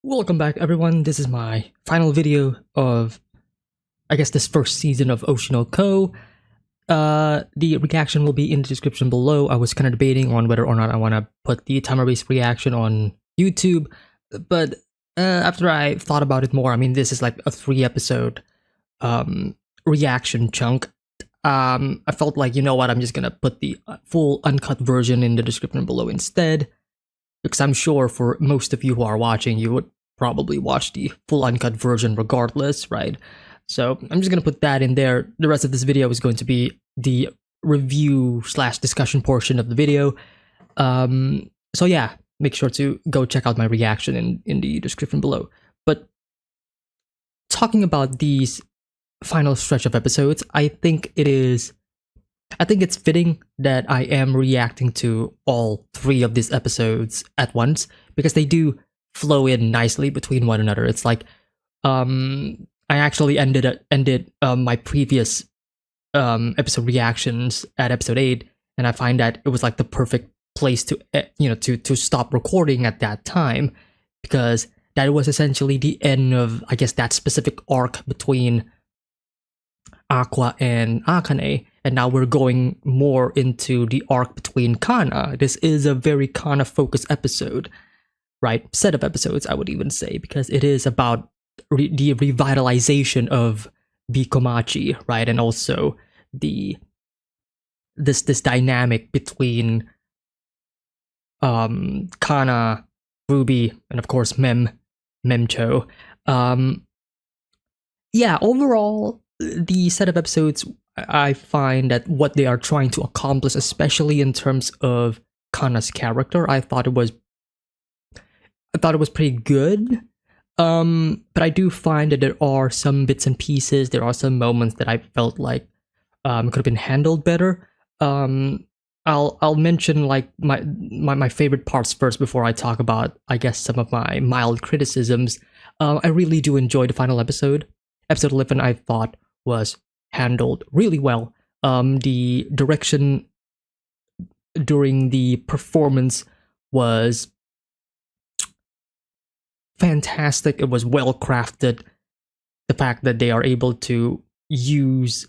Welcome back, everyone. This is my final video of, I guess, this first season of Oshi no Ko. The reaction will be in the description below. I was kind of debating on whether or not I want to put the timer-based reaction on YouTube, but after I thought about it more, I mean, this is like a 3-episode reaction chunk. I felt like, you know what, I'm just gonna put the full uncut version in the description below instead, because I'm sure for most of you who are watching, you would probably watch the full uncut version regardless, right? So I'm just gonna put that in there. The rest of this video is going to be the review / discussion portion of the video. So yeah, make sure to go check out my reaction in the description below. But talking about these final stretch of episodes, I think it's fitting that I am reacting to all 3 of these episodes at once, because they do flow in nicely between one another. It's like I actually ended my previous episode reactions at episode 8, and I find that it was like the perfect place to to stop recording at that time, because that was essentially the end of, I guess, that specific arc between Aqua and Akane, and now we're going more into the arc between Kana. This is a very Kana-focused episode, right? Set of episodes, I would even say, because it is about the revitalization of Bikomachi, right? And also this dynamic between Kana, Ruby, and of course Memcho. Yeah, overall, the set of episodes, I find that what they are trying to accomplish, especially in terms of Kana's character, I thought it was pretty good. But I do find that there are some bits and pieces, there are some moments that I felt like could have been handled better. I'll mention like my favorite parts first before I talk about, I guess, some of my mild criticisms. I really do enjoy the final episode. Episode 11, I thought, was handled really well. The direction during the performance was fantastic. It was well crafted. The fact that they are able to use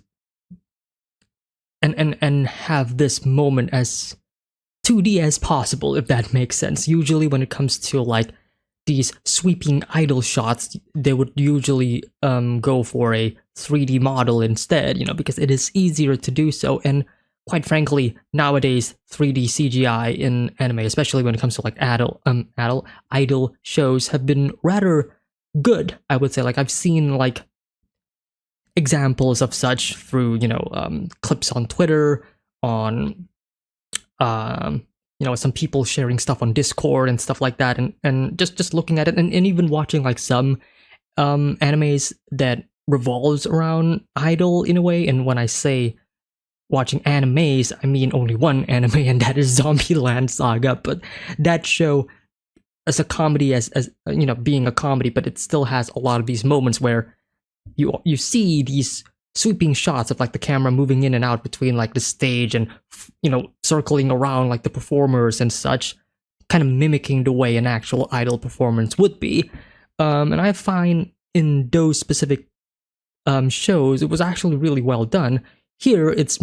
and have this moment as 2D as possible, if that makes sense. Usually when it comes to like these sweeping idle shots, they would usually go for a 3D model instead, because it is easier to do so. And quite frankly, nowadays 3D CGI in anime, especially when it comes to like idol shows, have been rather good, I would say. Like, I've seen like examples of such through clips on Twitter, on some people sharing stuff on Discord and stuff like that, and just looking at it, and even watching like some animes that revolves around idol in a way. And when I say watching animes, I mean only one anime, and that is Zombieland Saga. But that show, as a comedy, as being a comedy, but it still has a lot of these moments where you see these sweeping shots of like the camera moving in and out between like the stage and circling around like the performers and such, kind of mimicking the way an actual idol performance would be. And I find in those specific shows, it was actually really well done. Here, it's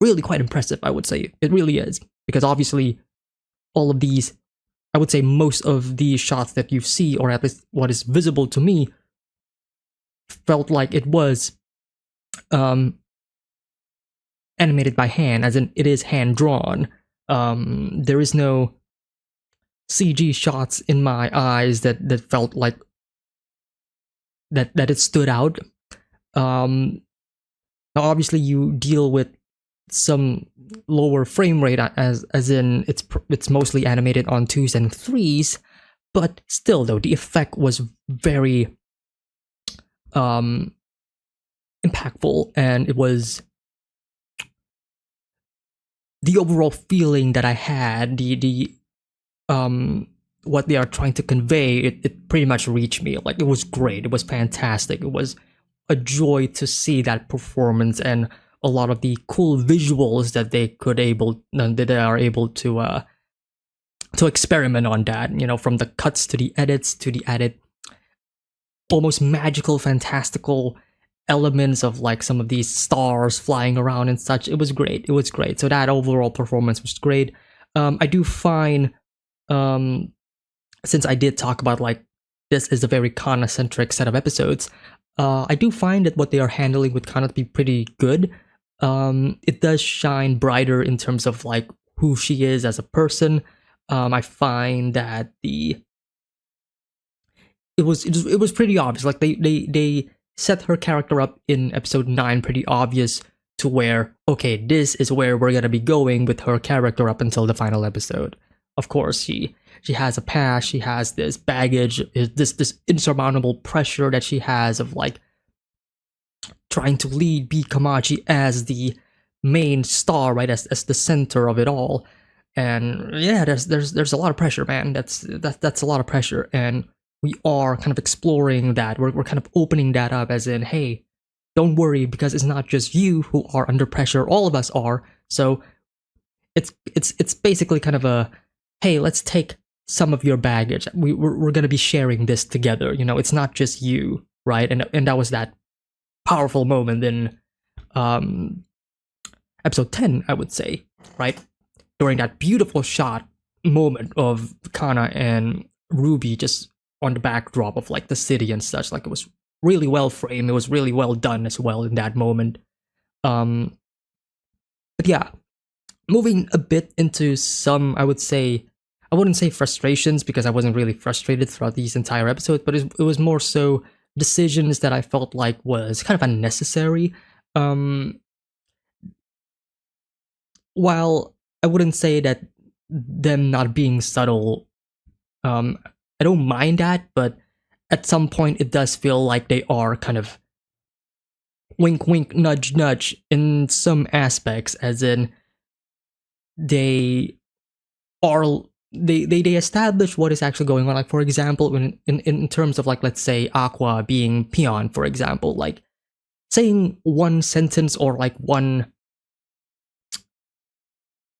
really quite impressive, I would say. It really is, because obviously all of these, I would say most of these shots that you see, or at least what is visible to me, felt like it was animated by hand, as in it is hand drawn. There is no CG shots in my eyes that felt like that it stood out. Now obviously you deal with some lower frame rate, as in it's mostly animated on 2s and 3s, but still though, the effect was very impactful, and it was the overall feeling that I had, the what they are trying to convey, it pretty much reached me. Like, it was great, it was fantastic, it was a joy to see that performance, and a lot of the cool visuals that they are able to to experiment on that, from the cuts to the edits to the added almost magical, fantastical elements of like some of these stars flying around and such. It was great. It was great. So that overall performance was great. I do find, since I did talk about like this is a very Kana-centric set of episodes, I do find that what they are handling with Kana to be pretty good. It does shine brighter in terms of like who she is as a person. I find that it was pretty obvious. Like they set her character up in episode 9 pretty obvious to where, okay, this is where we're gonna be going with her character up until the final episode. Of course, she has a past, she has this baggage, this insurmountable pressure that she has of like trying to lead B Kamachi as the main star, right, as the center of it all. And yeah, there's a lot of pressure, man. That's a lot of pressure, and we are kind of exploring that. We're kind of opening that up as in, hey, don't worry, because it's not just you who are under pressure. All of us are. So it's basically kind of a, hey, let's take some of your baggage. We're gonna be sharing this together. It's not just you, right? And that was that powerful moment in episode 10, I would say, right? During that beautiful shot moment of Kana and Ruby just on the backdrop of like the city and such. Like, it was really well framed. It was really well done as well in that moment. But yeah, moving a bit into some, I wouldn't say frustrations, because I wasn't really frustrated throughout these entire episodes, but it was more so decisions that I felt like was kind of unnecessary. While I wouldn't say that them not being subtle, I don't mind that, but at some point it does feel like they are kind of wink wink nudge nudge in some aspects, as in they establish what is actually going on. Like, for example, in terms of like, let's say Aqua being Peon, for example, like saying one sentence or like one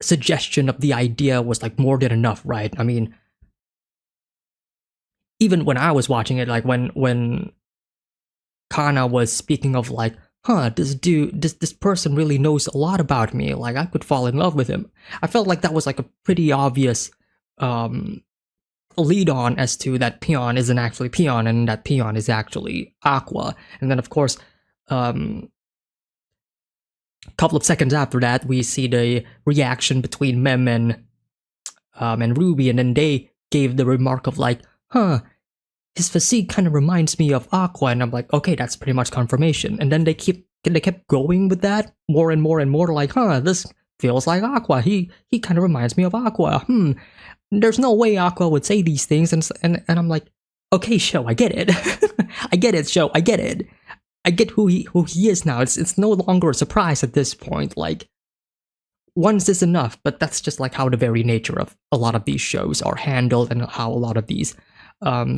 suggestion of the idea was like more than enough, right? I mean, even when I was watching it, like when Kana was speaking of like, this person really knows a lot about me, like I could fall in love with him. I felt like that was like a pretty obvious lead on as to that Peon isn't actually Peon, and that Peon is actually Aqua. And then of course, a couple of seconds after that, we see the reaction between Mem and Ruby, and then they gave the remark of like, his physique kind of reminds me of Aqua, and I'm like, okay, that's pretty much confirmation. And then they kept going with that more and more and more, like, this feels like Aqua. He kind of reminds me of Aqua. There's no way Aqua would say these things, and I'm like, okay, show, I get it. I get it, show, I get it. I get who he is now. It's no longer a surprise at this point. Like, once is enough, but that's just like how the very nature of a lot of these shows are handled, and how a lot of these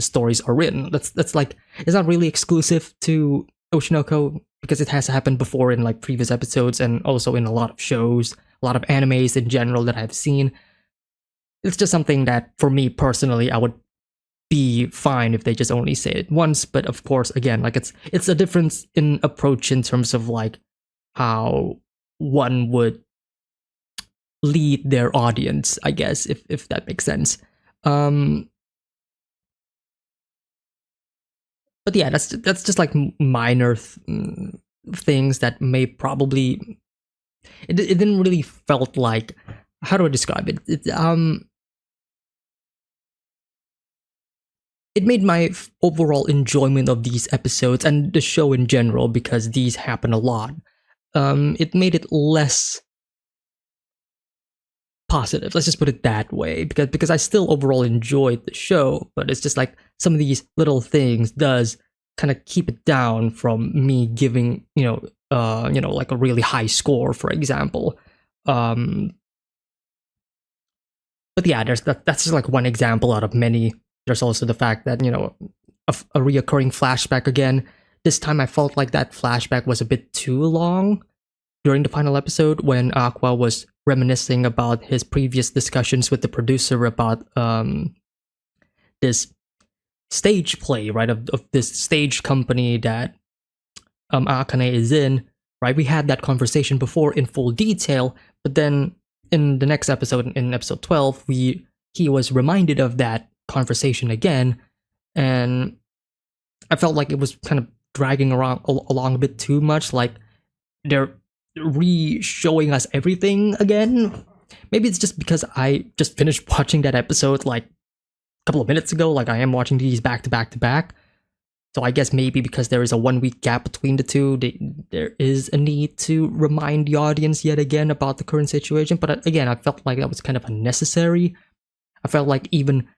stories are written. That's like, it's not really exclusive to Oshinoko, because it has happened before in like previous episodes, and also in a lot of shows, a lot of animes in general that I've seen. It's just something that, for me personally, I would be fine if they just only say it once. But of course, again, like it's a difference in approach in terms of like how one would lead their audience, I guess, if that makes sense. But yeah, that's just like minor things that may probably it didn't really felt like, how do I describe it? It made my overall enjoyment of these episodes and the show in general, because these happen a lot. It made it less positive. Let's just put it that way, because I still overall enjoyed the show, but it's just like some of these little things does kind of keep it down from me giving like a really high score, for example. But yeah, that's just like one example out of many. There's also the fact that a reoccurring flashback again. This time I felt like that flashback was a bit too long. during the final episode when Aqua was reminiscing about his previous discussions with the producer about this stage play, right, of this stage company that Akane is in, right? We had that conversation before in full detail, but then in the next episode, in episode 12, he was reminded of that conversation again, and I felt like it was kind of dragging around along a bit too much. Like they're re-showing us everything again. Maybe it's just because I just finished watching that episode like a couple of minutes ago. Like I am watching these back to back to back. So I guess maybe because there is a 1 week gap between the two, there is a need to remind the audience yet again about the current situation. But again, I felt like that was kind of unnecessary. I felt like even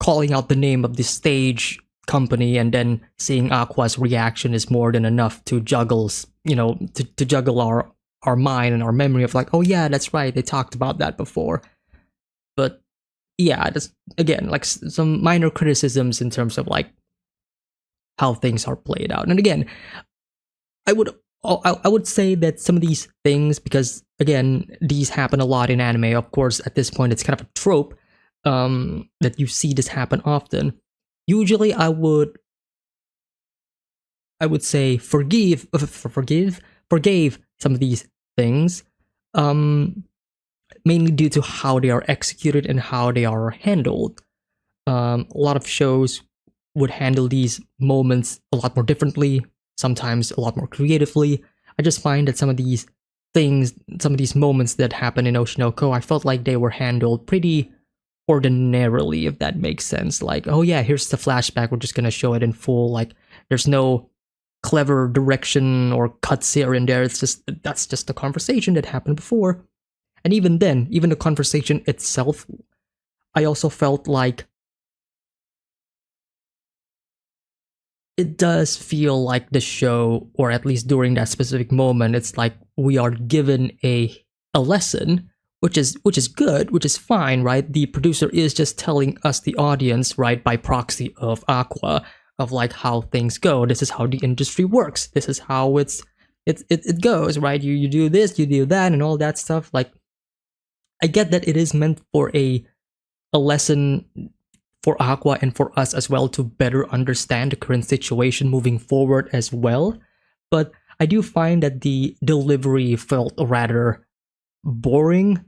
calling out the name of the stage company and then seeing Aqua's reaction is more than enough to juggle, to juggle our mind and our memory of like, oh yeah, that's right, they talked about that before. But yeah, just again, like some minor criticisms in terms of like how things are played out. And again, I would say that some of these things, because again, these happen a lot in anime. Of course, at this point, it's kind of a trope that you see this happen often. Usually, I would say forgave some of these things. Mainly due to how they are executed and how they are handled. A lot of shows would handle these moments a lot more differently, sometimes a lot more creatively. I just find that some of these things, some of these moments that happen in Oshinoko, I felt like they were handled pretty ordinarily, if that makes sense. Like, oh yeah, here's the flashback, we're just gonna show it in full. Like, there's no clever direction or cuts here and there. It's just, that's just the conversation that happened before. And even then, even the conversation itself, I also felt like it does feel like the show, or at least during that specific moment, it's like we are given a lesson, which is good, which is fine, right? The producer is just telling us, the audience, right, by proxy of Aqua, of like how things go. This is how the industry works. This is how it goes, right? You do this, you do that, and all that stuff. Like, I get that it is meant for a lesson for Aqua and for us as well to better understand the current situation moving forward as well. But I do find that the delivery felt rather boring,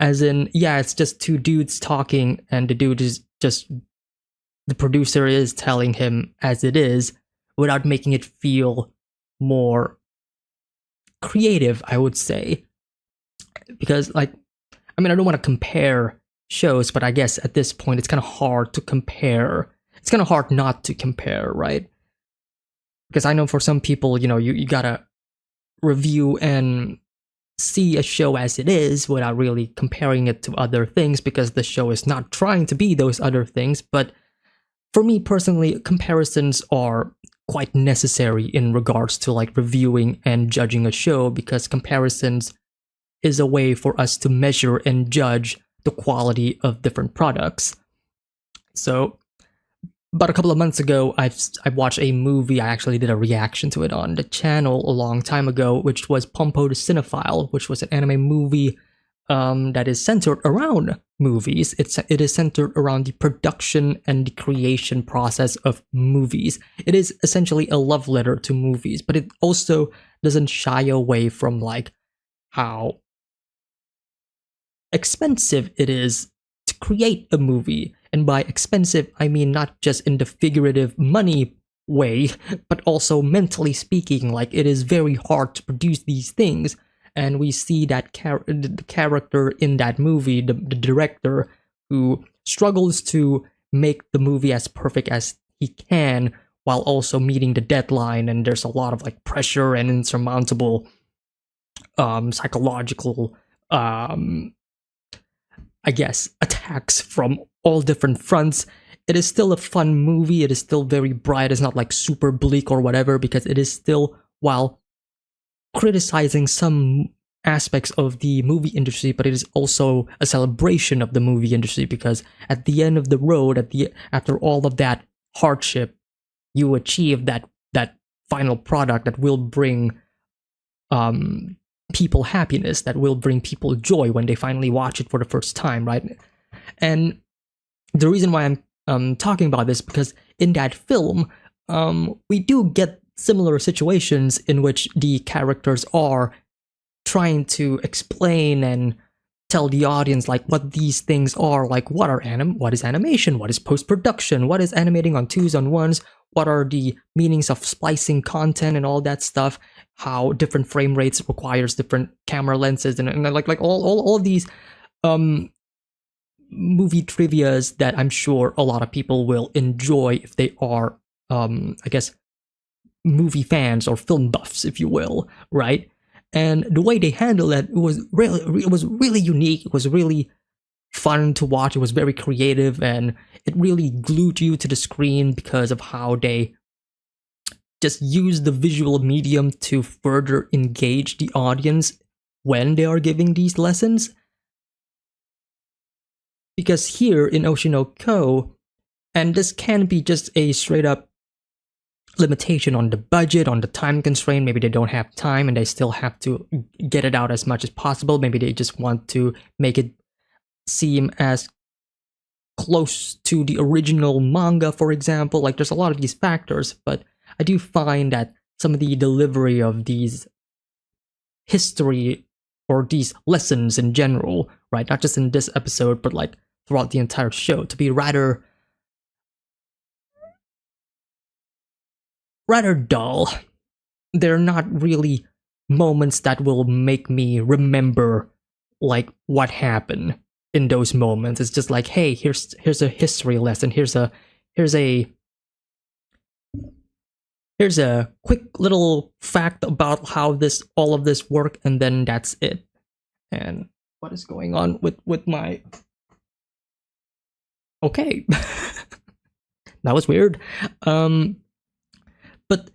as in, yeah, it's just two dudes talking and the dude is just, the producer is telling him as it is without making it feel more creative, I would say. Because like, I mean, I don't want to compare shows, but I guess at this point it's kind of hard to compare. It's kind of hard not to compare, right? Because I know for some people, you gotta review and see a show as it is without really comparing it to other things, because the show is not trying to be those other things. But for me personally, comparisons are quite necessary in regards to like reviewing and judging a show, because comparisons is a way for us to measure and judge the quality of different products. So, about a couple of months ago, I watched a movie. I actually did a reaction to it on the channel a long time ago, which was Pompo the Cinephile, which was an anime movie that is centered around movies. It is centered around the production and the creation process of movies. It is essentially a love letter to movies, but it also doesn't shy away from like how expensive it is to create a movie. And by expensive, I mean not just in the figurative money way, but also mentally speaking. Like, it is very hard to produce these things. And we see that the character in that movie, the director, who struggles to make the movie as perfect as he can while also meeting the deadline. And there's a lot of like pressure and insurmountable psychological I guess, attacks from all different fronts. It is still a fun movie. It is still very bright. It's not like super bleak or whatever, because it is still, while criticizing some aspects of the movie industry, but it is also a celebration of the movie industry, because at the end of the road, after all of that hardship, you achieve that final product that will bring people happiness, that will bring people joy when they finally watch it for the first time, right? And the reason why I'm talking about this because in that film, we do get similar situations in which the characters are trying to explain and tell the audience like what these things are, like what is animation, what is post-production, what is animating on twos on ones, what are the meanings of splicing content and all that stuff, how different frame rates requires different camera lenses and like all of these movie trivias that I'm sure a lot of people will enjoy if they are I guess movie fans or film buffs, if you will, right? And the way they handled it was really unique. It was really fun to watch. It was very creative, and it really glued you to the screen because of how they just use the visual medium to further engage the audience when they are giving these lessons. Because here in Oshi no Ko, and this can be just a straight up limitation on the budget, on the time constraint. Maybe they don't have time and they still have to get it out as much as possible. Maybe they just want to make it seem as close to the original manga, for example. Like, there's a lot of these factors, but I do find that some of the delivery of these history or these lessons in general, right, not just in this episode, but like throughout the entire show, to be rather dull. They're not really moments that will make me remember like what happened in those moments. It's just like, hey, here's a history lesson. Here's a quick little fact about how all of this work, and then that's it. And what is going on with my? Okay, that was weird. But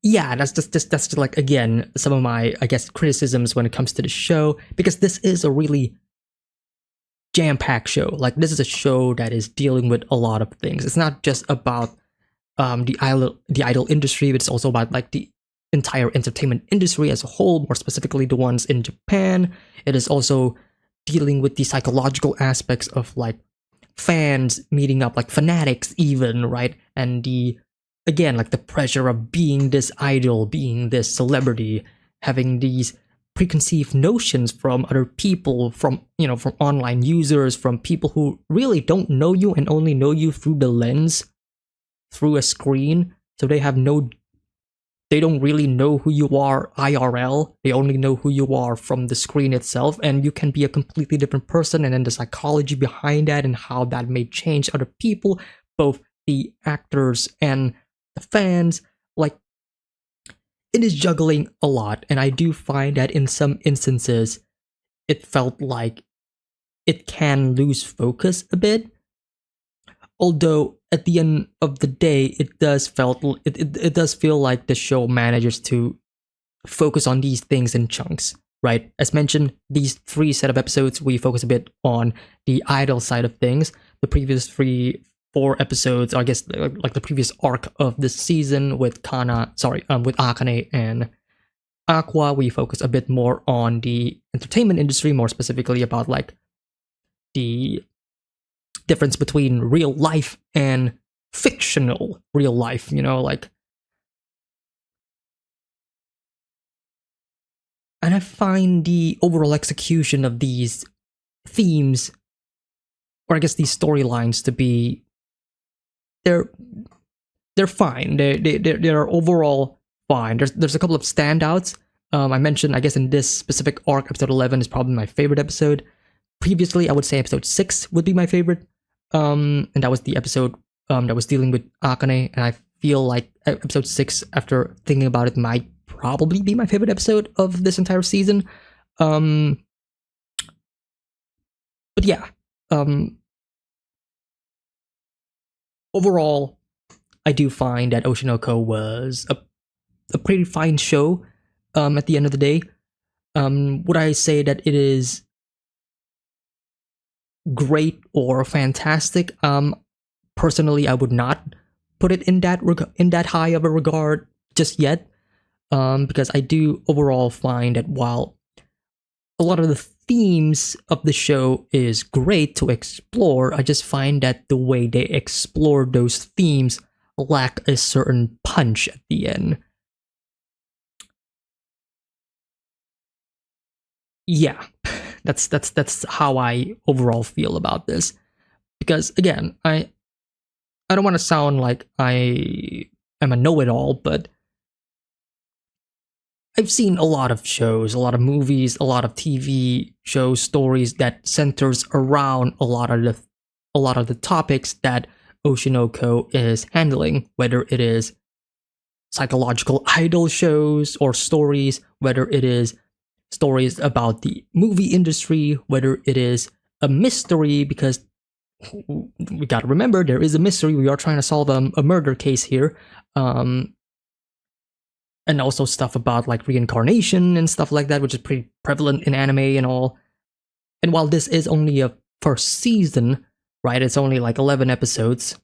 yeah, that's just like, again, some of my, I guess, criticisms when it comes to the show, because this is a really jam-packed show. Like, this is a show that is dealing with a lot of things. It's not just about the idol industry, but it's also about like the entire entertainment industry as a whole, more specifically the ones in Japan. It is also dealing with the psychological aspects of like fans meeting up, like fanatics even, right? And again, like the pressure of being this idol, being this celebrity, having these preconceived notions from other people, from online users, from people who really don't know you and only know you through the lens, through a screen. So they don't really know who you are IRL. They only know who you are from the screen itself, and you can be a completely different person. And then the psychology behind that and how that may change other people, both the actors and the fans. Like, it is juggling a lot, and I do find that in some instances it felt like it can lose focus a bit. Although at the end of the day, it does feel like the show manages to focus on these things in chunks, right? As mentioned, these 3 set of episodes, we focus a bit on the idol side of things. The previous 4 episodes, I guess, like the previous arc of this season with with Akane and Aqua, we focus a bit more on the entertainment industry, more specifically about like the difference between real life and fictional real life, like. And I find the overall execution of these themes, or I guess these storylines, to be they're fine. They're overall fine. There's a couple of standouts. I mentioned, I guess, in this specific arc, episode 11 is probably my favorite episode. Previously, I would say episode 6 would be my favorite. And that was the episode that was dealing with Akane, and I feel like episode 6, after thinking about it, might probably be my favorite episode of this entire season. But yeah, overall, I do find that Oshi no Ko was a pretty fine show. At the end of the day, would I say that it is great or fantastic? Personally, I would not. put it in that high of a regard just yet, because I do overall find that while a lot of the themes of the show is great to explore, I just find that the way they explore those themes lack a certain punch at the end. Yeah, that's how I overall feel about this. Because again, I don't want to sound like I am a know-it-all, but I've seen a lot of shows, a lot of movies, a lot of TV shows, stories that centers around a lot of the topics that Oshinoko is handling, whether it is psychological idol shows or stories, whether it is stories about the movie industry, whether it is a mystery, because we gotta remember there is a mystery. We are trying to solve a murder case here. And also stuff about like reincarnation and stuff like that, which is pretty prevalent in anime and all. And while this is only a first season, right, it's only like 11 episodes,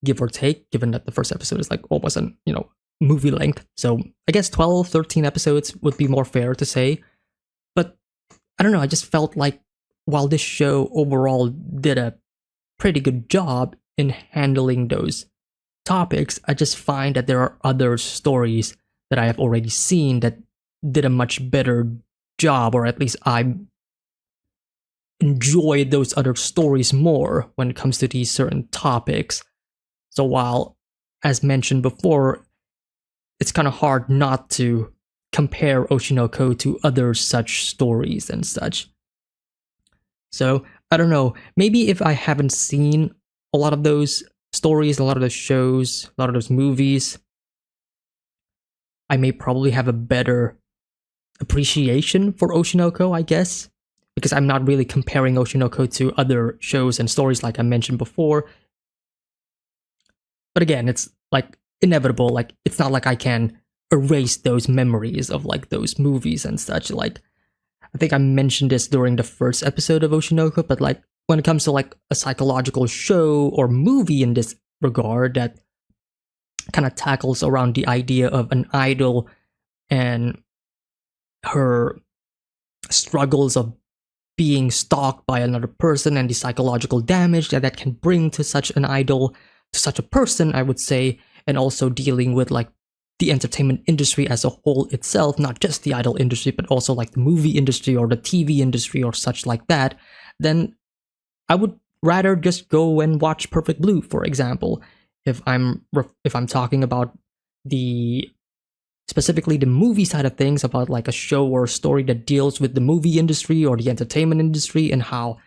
give or take, given that the first episode is like almost an, movie length. So I guess 12, 13 episodes would be more fair to say. But I don't know, I just felt like while this show overall did a pretty good job in handling those topics, I just find that there are other stories that I have already seen that did a much better job, or at least I enjoyed those other stories more when it comes to these certain topics. So while, as mentioned before, it's kind of hard not to compare Oshinoko to other such stories and such. So I don't know, maybe if I haven't seen a lot of those stories, a lot of those shows, a lot of those movies, I may probably have a better appreciation for Oshinoko, I guess, because I'm not really comparing Oshinoko to other shows and stories like I mentioned before. But again, it's like inevitable, like it's not like I can erase those memories of like those movies and such. Like I think I mentioned this during the first episode of Oshinoko, but like when it comes to like a psychological show or movie in this regard that kind of tackles around the idea of an idol and her struggles of being stalked by another person and the psychological damage that can bring to such an idol, to such a person, I would say, and also dealing with like the entertainment industry as a whole itself, not just the idol industry, but also like the movie industry or the TV industry or such like that, then I would rather just go and watch Perfect Blue, for example. If I'm talking about specifically the movie side of things, about like a show or a story that deals with the movie industry or the entertainment industry and how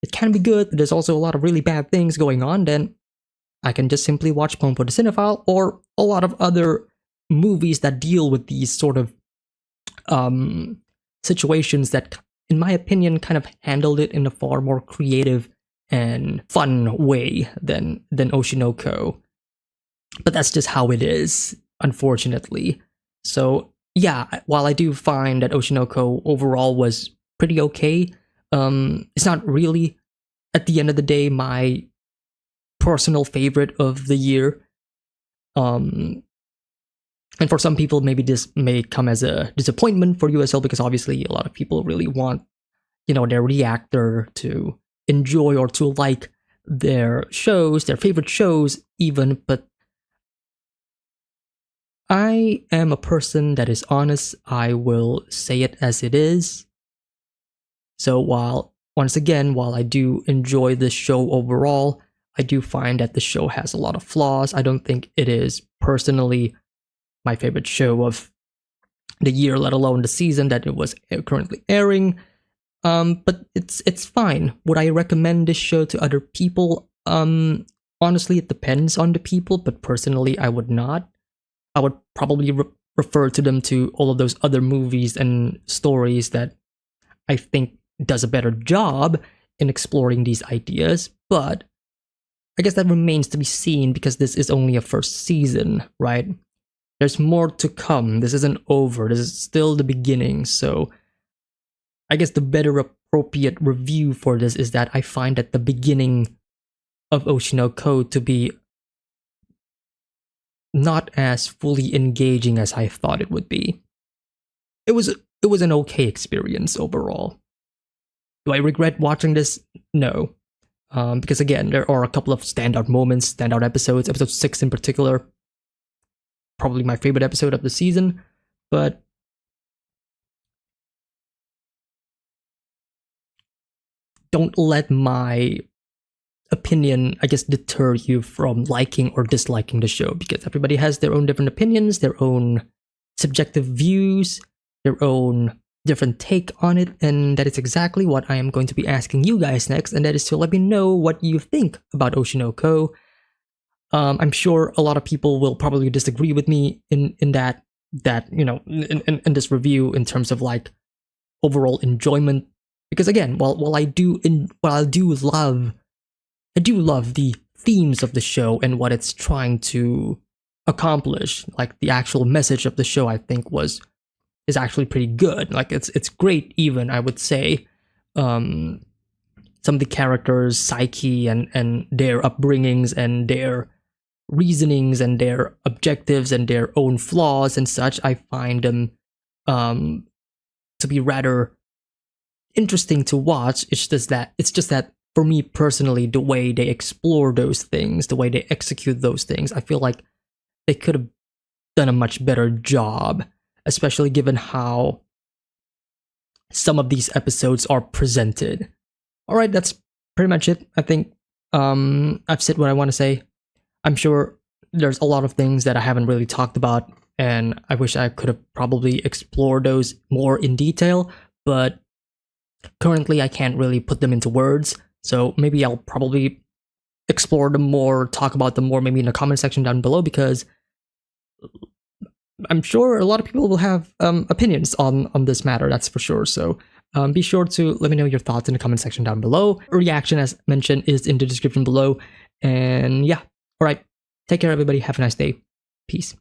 it can be good, but there's also a lot of really bad things going on, then I can just simply watch Poem for the Cinephile or a lot of other movies that deal with these sort of situations that, in my opinion, kind of handled it in a far more creative and fun way than Oshinoko. But that's just how it is, unfortunately. So yeah, while I do find that Oshinoko overall was pretty okay, it's not really, at the end of the day, my personal favorite of the year. And for some people, maybe this may come as a disappointment for USL, because obviously a lot of people really want, their reactor to enjoy or to like their shows, their favorite shows even. But I am a person that is honest. I will say it as it is. So once again, while I do enjoy this show overall, I do find that the show has a lot of flaws. I don't think it is personally my favorite show of the year, let alone the season that it was currently airing. But it's fine. Would I recommend this show to other people? Honestly, it depends on the people, but personally, I would not. I would probably refer to them to all of those other movies and stories that I think does a better job in exploring these ideas. But I guess that remains to be seen, because this is only a first season, right? There's more to come. This isn't over. This is still the beginning. So I guess the better appropriate review for this is that I find that the beginning of Oshinoko to be not as fully engaging as I thought it would be. It was an okay experience overall. Do I regret watching this? No. Because again, there are a couple of standout moments, standout episodes. Episode 6 in particular, probably my favorite episode of the season. But don't let my opinion, I guess, deter you from liking or disliking the show, because everybody has their own different opinions, their own subjective views, their own different take on it, and that is exactly what I am going to be asking you guys next, and that is to let me know what you think about Oshi no Ko. I'm sure a lot of people will probably disagree with me in that in this review in terms of like overall enjoyment, because again, while I do love the themes of the show and what it's trying to accomplish, like the actual message of the show, I think is actually pretty good. Like it's great, even I would say. Some of the characters' psyche and their upbringings and their reasonings and their objectives and their own flaws and such, I find them to be rather interesting to watch. It's just that for me personally, the way they explore those things, the way they execute those things, I feel like they could have done a much better job, especially given how some of these episodes are presented. Alright, that's pretty much it. I think I've said what I want to say. I'm sure there's a lot of things that I haven't really talked about, and I wish I could have probably explored those more in detail, but currently I can't really put them into words, so maybe I'll probably explore them more, talk about them more, maybe in the comment section down below, because I'm sure a lot of people will have opinions on this matter, that's for sure. So be sure to let me know your thoughts in the comment section down below. A reaction, as mentioned, is in the description below. And yeah, alright, take care everybody, have a nice day, peace.